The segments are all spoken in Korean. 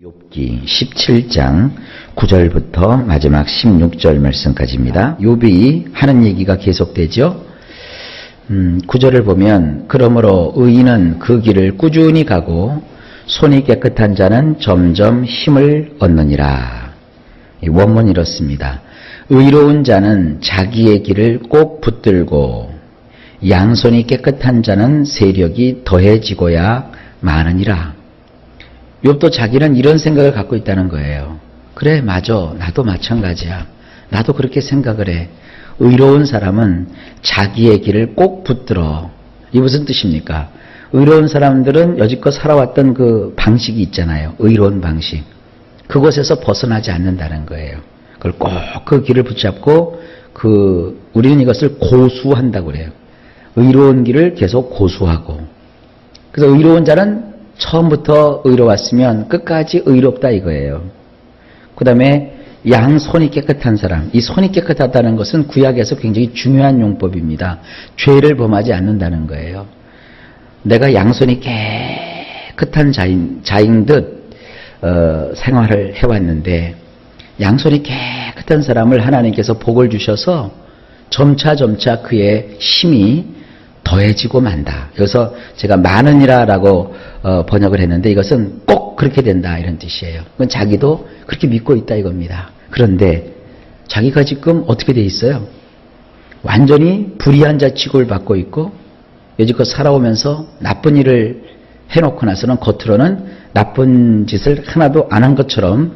욥기 17장 9절부터 마지막 16절 말씀까지입니다. 욥이 하는 얘기가 계속되죠. 9절을 보면 그러므로 의인은 그 길을 꾸준히 가고 손이 깨끗한 자는 점점 힘을 얻느니라. 원문이 이렇습니다. 의로운 자는 자기의 길을 꼭 붙들고 양손이 깨끗한 자는 세력이 더해지고야 마느니라. 욥도 자기는 이런 생각을 갖고 있다는 거예요. 그래, 맞아. 나도 마찬가지야. 나도 그렇게 생각을 해. 의로운 사람은 자기의 길을 꼭 붙들어. 이게 무슨 뜻입니까? 의로운 사람들은 여지껏 살아왔던 그 방식이 있잖아요. 의로운 방식. 그곳에서 벗어나지 않는다는 거예요. 그걸 꼭 그 길을 붙잡고 우리는 이것을 고수한다고 그래요. 의로운 길을 계속 고수하고. 그래서 의로운 자는 처음부터 의로웠으면 끝까지 의롭다 이거예요. 그 다음에 양손이 깨끗한 사람. 이 손이 깨끗하다는 것은 구약에서 굉장히 중요한 용법입니다. 죄를 범하지 않는다는 거예요. 내가 양손이 깨끗한 자인 듯 생활을 해왔는데 양손이 깨끗한 사람을 하나님께서 복을 주셔서 점차 그의 힘이 더해지고 만다. 여기서 제가 많으니라라고 번역을 했는데 이것은 꼭 그렇게 된다 이런 뜻이에요. 그건 자기도 그렇게 믿고 있다 이겁니다. 그런데 자기가 지금 어떻게 돼 있어요? 완전히 불의한 자 취급을 받고 있고 여지껏 살아오면서 나쁜 일을 해놓고 나서는 겉으로는 나쁜 짓을 하나도 안 한 것처럼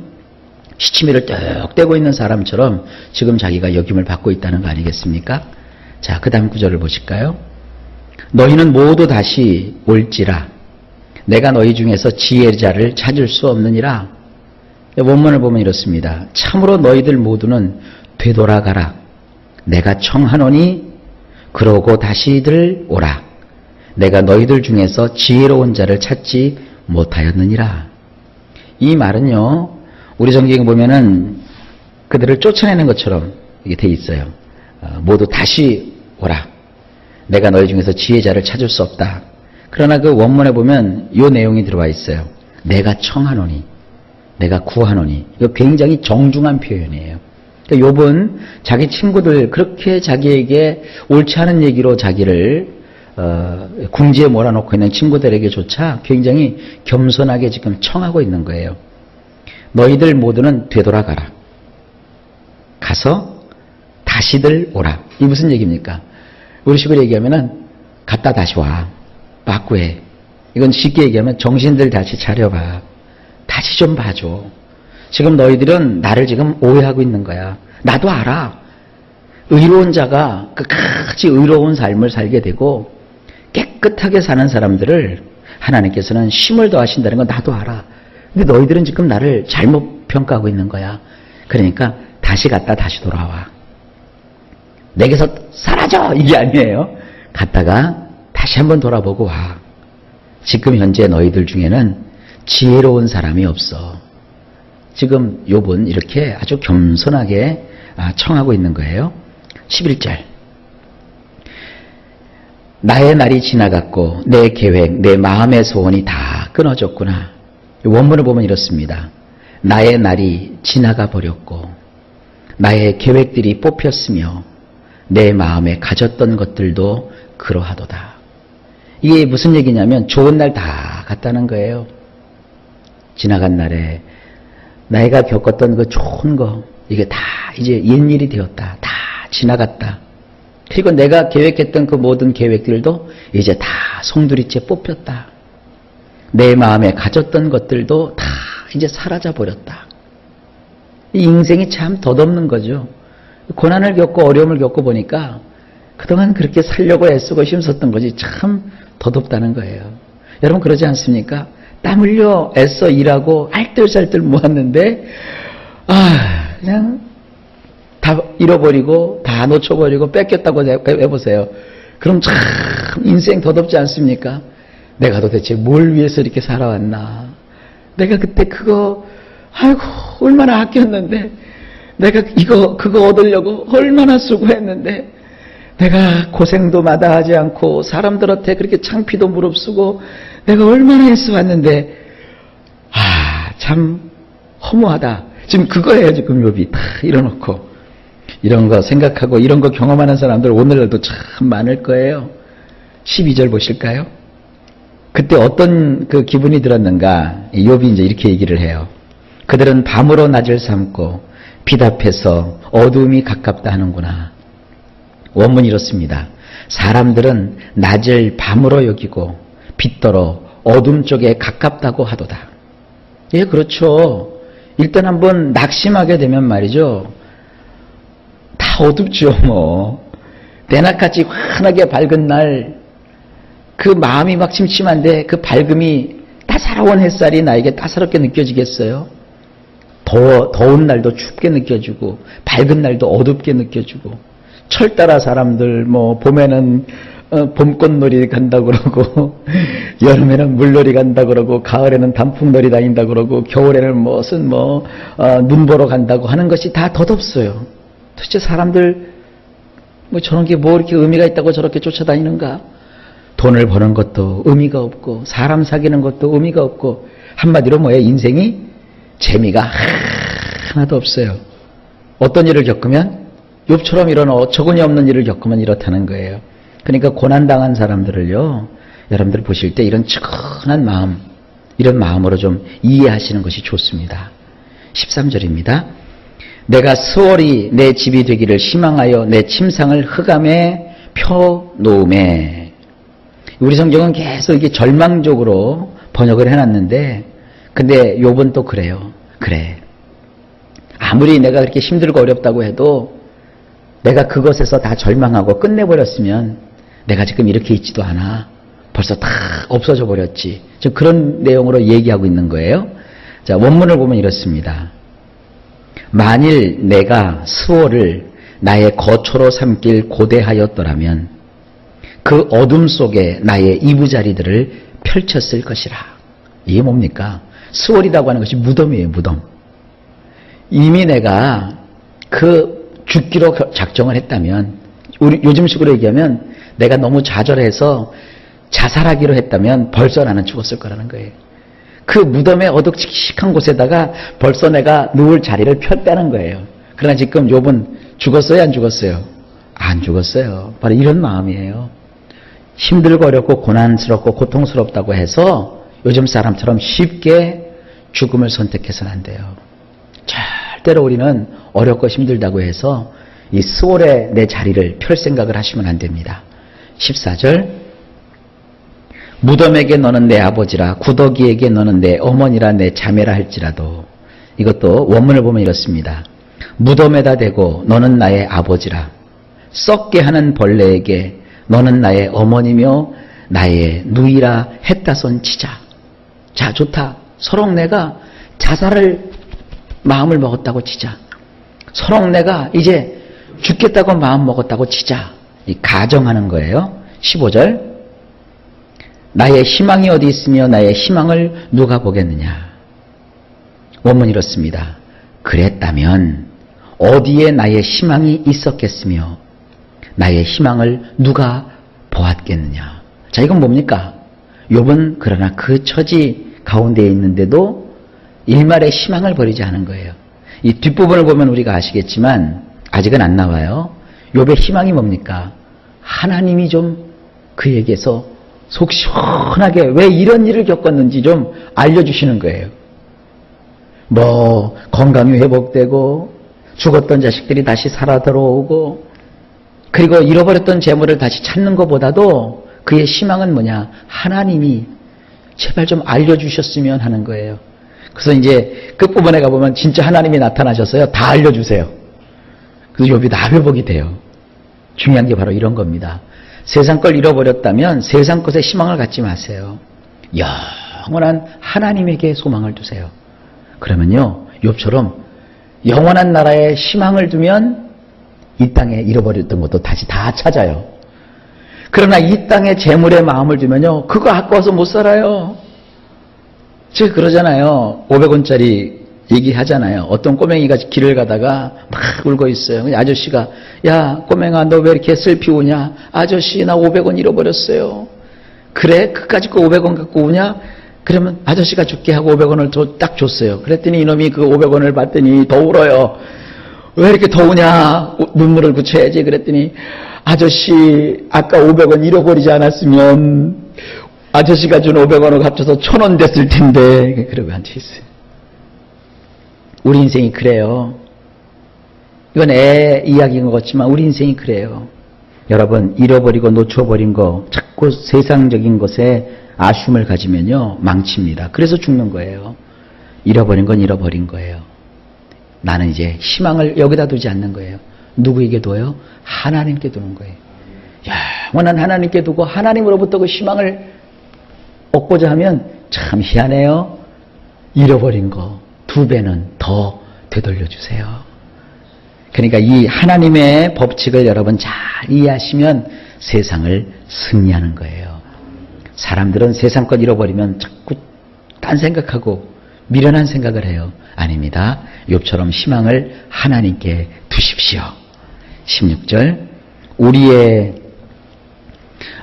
시치미를 뚝 떼고 있는 사람처럼 지금 자기가 여김을 받고 있다는 거 아니겠습니까? 자, 그 다음 구절을 보실까요? 너희는 모두 다시 올지라 내가 너희 중에서 지혜자를 찾을 수 없느니라. 원문을 보면 이렇습니다. 참으로 너희들 모두는 되돌아가라. 내가 청하노니 그러고 다시들 오라. 내가 너희들 중에서 지혜로운 자를 찾지 못하였느니라. 이 말은요, 우리 성경에 보면은 그들을 쫓아내는 것처럼 이게 돼 있어요. 모두 다시 오라. 내가 너희 중에서 지혜자를 찾을 수 없다. 그러나 그 원문에 보면 이 내용이 들어와 있어요. 내가 청하노니, 내가 구하노니. 이거 굉장히 정중한 표현이에요. 그러니까 욥은 자기 친구들 그렇게 자기에게 옳지 않은 얘기로 자기를 궁지에 몰아놓고 있는 친구들에게조차 굉장히 겸손하게 지금 청하고 있는 거예요. 너희들 모두는 되돌아가라. 가서 다시들 오라. 이게 무슨 얘기입니까? 우리 식으로 얘기하면은 갔다 다시 와. 빠꾸해. 이건 쉽게 얘기하면 정신들 다시 차려봐. 다시 좀 봐줘. 지금 너희들은 나를 지금 오해하고 있는 거야. 나도 알아. 의로운 자가 끝까지 의로운 삶을 살게 되고 깨끗하게 사는 사람들을 하나님께서는 힘을 더하신다는 건 나도 알아. 근데 너희들은 지금 나를 잘못 평가하고 있는 거야. 그러니까 다시 갔다 다시 돌아와. 내게서 사라져! 이게 아니에요. 갔다가 다시 한번 돌아보고 와. 지금 현재 너희들 중에는 지혜로운 사람이 없어. 지금 욥은 이렇게 아주 겸손하게 청하고 있는 거예요. 11절. 나의 날이 지나갔고 내 계획, 내 마음의 소원이 다 끊어졌구나. 원문을 보면 이렇습니다. 나의 날이 지나가 버렸고 나의 계획들이 뽑혔으며 내 마음에 가졌던 것들도 그러하도다. 이게 무슨 얘기냐면 좋은 날 다 갔다는 거예요. 지나간 날에 내가 겪었던 그 좋은 거 이게 다 이제 옛일이 되었다. 다 지나갔다. 그리고 내가 계획했던 그 모든 계획들도 이제 다 송두리째 뽑혔다. 내 마음에 가졌던 것들도 다 이제 사라져 버렸다. 이 인생이 참 덧없는 거죠. 고난을 겪고 어려움을 겪고 보니까 그동안 그렇게 살려고 애쓰고 힘썼던 것이 참 덧없다는 거예요. 여러분 그러지 않습니까? 땀 흘려 애써 일하고 알뜰살뜰 모았는데 그냥 다 잃어버리고 다 놓쳐버리고 뺏겼다고 해보세요. 그럼 참 인생 덧없지 않습니까? 내가 도대체 뭘 위해서 이렇게 살아왔나? 내가 그때 그거 아이고 얼마나 아꼈는데 내가 그거 얻으려고 얼마나 수고했는데 내가 고생도 마다하지 않고 사람들한테 그렇게 창피도 무릅쓰고 내가 얼마나 애써왔는데 참 허무하다. 지금 그거예요. 지금 욥이 다 이뤄놓고. 이런 거 생각하고 이런 거 경험하는 사람들 오늘날도 참 많을 거예요. 12절 보실까요? 그때 어떤 그 기분이 들었는가? 욥이 이제 이렇게 얘기를 해요. 그들은 밤으로 낮을 삼고 빛 앞에서 어두움이 가깝다 하는구나. 원문이 이렇습니다. 사람들은 낮을 밤으로 여기고 빛더러 어둠 쪽에 가깝다고 하도다. 예, 그렇죠. 일단 한번 낙심하게 되면 말이죠. 다 어둡죠, 뭐. 대낮같이 환하게 밝은 날, 그 마음이 막 침침한데 그 밝음이 따사로운 햇살이 나에게 따사롭게 느껴지겠어요? 더운 날도 춥게 느껴지고, 밝은 날도 어둡게 느껴지고, 철 따라 사람들, 뭐, 봄에는 봄꽃놀이 간다 그러고, 여름에는 물놀이 간다 그러고, 가을에는 단풍놀이 다닌다 그러고, 겨울에는 무슨 눈 보러 간다고 하는 것이 다 덧없어요. 도대체 사람들, 뭐 저런 게 뭐 이렇게 의미가 있다고 저렇게 쫓아다니는가? 돈을 버는 것도 의미가 없고, 사람 사귀는 것도 의미가 없고, 한마디로 뭐예요? 인생이 재미가 하나도 없어요. 어떤 일을 겪으면, 욥처럼 이런 어처구니 없는 일을 겪으면 이렇다는 거예요. 그러니까 고난당한 사람들을요, 여러분들 보실 때 이런 측은한 마음, 이런 마음으로 좀 이해하시는 것이 좋습니다. 13절입니다. 내가 수월이 내 집이 되기를 희망하여 내 침상을 흑암에 펴놓음에. 우리 성경은 계속 이게 절망적으로 번역을 해놨는데, 근데 욥은 또 그래요. 그래. 아무리 내가 그렇게 힘들고 어렵다고 해도 내가 그것에서 다 절망하고 끝내버렸으면 내가 지금 이렇게 있지도 않아. 벌써 다 없어져 버렸지. 지금 그런 내용으로 얘기하고 있는 거예요. 자, 원문을 보면 이렇습니다. 만일 내가 수월을 나의 거처로 삼길 고대하였더라면 그 어둠 속에 나의 이부자리들을 펼쳤을 것이라. 이게 뭡니까? 수월이라고 하는 것이 무덤이에요. 무덤. 이미 내가 그 죽기로 작정을 했다면, 우리 요즘식으로 얘기하면 내가 너무 좌절해서 자살하기로 했다면 벌써 나는 죽었을 거라는 거예요. 그 무덤의 어둑칙칙한 곳에다가 벌써 내가 누울 자리를 폈다는 거예요. 그러나 지금 욥은 죽었어요, 안 죽었어요? 안 죽었어요. 바로 이런 마음이에요. 힘들고 어렵고 고난스럽고 고통스럽다고 해서 요즘 사람처럼 쉽게 죽음을 선택해서는 안 돼요. 절대로 우리는 어렵고 힘들다고 해서 이 수월에 내 자리를 펼 생각을 하시면 안 됩니다. 14절. 무덤에게 너는 내 아버지라, 구더기에게 너는 내 어머니라, 내 자매라 할지라도. 이것도 원문을 보면 이렇습니다. 무덤에다 대고 너는 나의 아버지라, 썩게 하는 벌레에게 너는 나의 어머니며 나의 누이라 했다손 치자. 자, 좋다. 서로 내가 자살을 마음을 먹었다고 치자. 서로 내가 이제 죽겠다고 마음 먹었다고 치자. 이 가정하는 거예요. 15절. 나의 희망이 어디 있으며 나의 희망을 누가 보겠느냐. 원문이 이렇습니다. 그랬다면 어디에 나의 희망이 있었겠으며 나의 희망을 누가 보았겠느냐. 자, 이건 뭡니까? 욥은 그러나 그 처지 가운데에 있는데도 일말의 희망을 버리지 않은 거예요. 이 뒷부분을 보면 우리가 아시겠지만 아직은 안 나와요. 욥의 희망이 뭡니까? 하나님이 좀 그에게서 속 시원하게 왜 이런 일을 겪었는지 좀 알려주시는 거예요. 뭐 건강이 회복되고 죽었던 자식들이 다시 살아 들어오고 그리고 잃어버렸던 재물을 다시 찾는 것보다도 그의 희망은 뭐냐? 하나님이 제발 좀 알려주셨으면 하는 거예요. 그래서 이제 끝부분에 가보면 진짜 하나님이 나타나셨어요. 다 알려주세요. 그래서 욥이 다 회복이 돼요. 중요한 게 바로 이런 겁니다. 세상 걸 잃어버렸다면 세상 것에 희망을 갖지 마세요. 영원한 하나님에게 소망을 두세요. 그러면요, 욥처럼 영원한 나라에 희망을 두면 이 땅에 잃어버렸던 것도 다시 다 찾아요. 그러나 이 땅에 재물에 마음을 두면요, 그거 아까워서 못 살아요. 제가 그러잖아요. 500원짜리 얘기하잖아요. 어떤 꼬맹이가 길을 가다가 막 울고 있어요. 아저씨가, 야 꼬맹아 너 왜 이렇게 슬피 우냐? 아저씨 나 500원 잃어버렸어요. 그래? 그까짓 거 500원 갖고 우냐? 그러면 아저씨가 줄게 하고 500원을 딱 줬어요. 그랬더니 이놈이 그 500원을 받더니 더 울어요. 왜 이렇게 더 우냐? 눈물을 굳혀야지. 그랬더니 아저씨 아까 500원 잃어버리지 않았으면 아저씨가 준 500원을 합쳐서 1000원 됐을 텐데. 그러고 앉아있어요. 우리 인생이 그래요. 이건 애 이야기인 것 같지만 우리 인생이 그래요. 여러분, 잃어버리고 놓쳐버린 거, 자꾸 세상적인 것에 아쉬움을 가지면요, 망칩니다. 그래서 죽는 거예요. 잃어버린 건 잃어버린 거예요. 나는 이제 희망을 여기다 두지 않는 거예요. 누구에게 둬요? 하나님께 두는 거예요. 영원한 하나님께 두고 하나님으로부터 그 희망을 얻고자 하면 참 희한해요. 잃어버린 거 2배는 더 되돌려주세요. 그러니까 이 하나님의 법칙을 여러분 잘 이해하시면 세상을 승리하는 거예요. 사람들은 세상 것 잃어버리면 자꾸 딴 생각하고 미련한 생각을 해요. 아닙니다. 욥처럼 희망을 하나님께 두십시오. 16절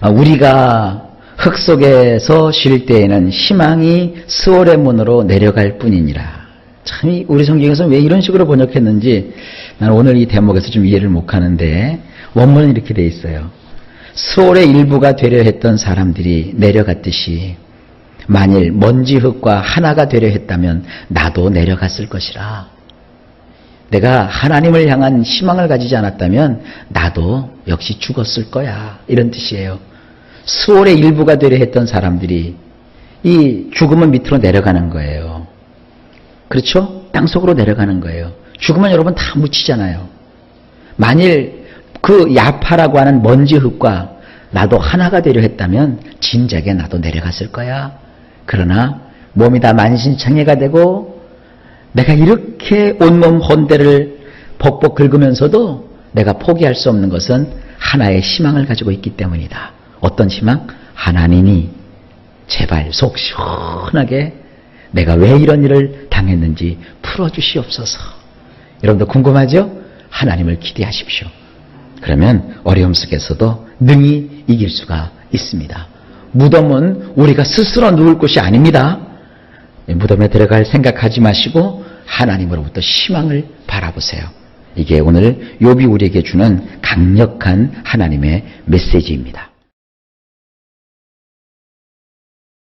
우리가 흙 속에서 쉴 때에는 희망이 스올의 문으로 내려갈 뿐이니라. 참 우리 성경에서 왜 이런 식으로 번역했는지 나는 오늘 이 대목에서 좀 이해를 못하는데 원문은 이렇게 돼 있어요. 스올의 일부가 되려 했던 사람들이 내려갔듯이 만일 먼지 흙과 하나가 되려 했다면 나도 내려갔을 것이라. 내가 하나님을 향한 희망을 가지지 않았다면 나도 역시 죽었을 거야. 이런 뜻이에요. 스올의 일부가 되려 했던 사람들이 이 죽음은 밑으로 내려가는 거예요. 그렇죠? 땅속으로 내려가는 거예요. 죽으면 여러분 다 묻히잖아요. 만일 그 야파라고 하는 먼지 흙과 나도 하나가 되려 했다면 진작에 나도 내려갔을 거야. 그러나 몸이 다 만신창이가 되고 내가 이렇게 온몸 혼대를 벅벅 긁으면서도 내가 포기할 수 없는 것은 하나의 희망을 가지고 있기 때문이다. 어떤 희망? 하나님이 제발 속 시원하게 내가 왜 이런 일을 당했는지 풀어주시옵소서. 여러분도 궁금하죠? 하나님을 기대하십시오. 그러면 어려움 속에서도 능히 이길 수가 있습니다. 무덤은 우리가 스스로 누울 곳이 아닙니다. 무덤에 들어갈 생각하지 마시고 하나님으로부터 희망을 바라보세요. 이게 오늘 욥이 우리에게 주는 강력한 하나님의 메시지입니다.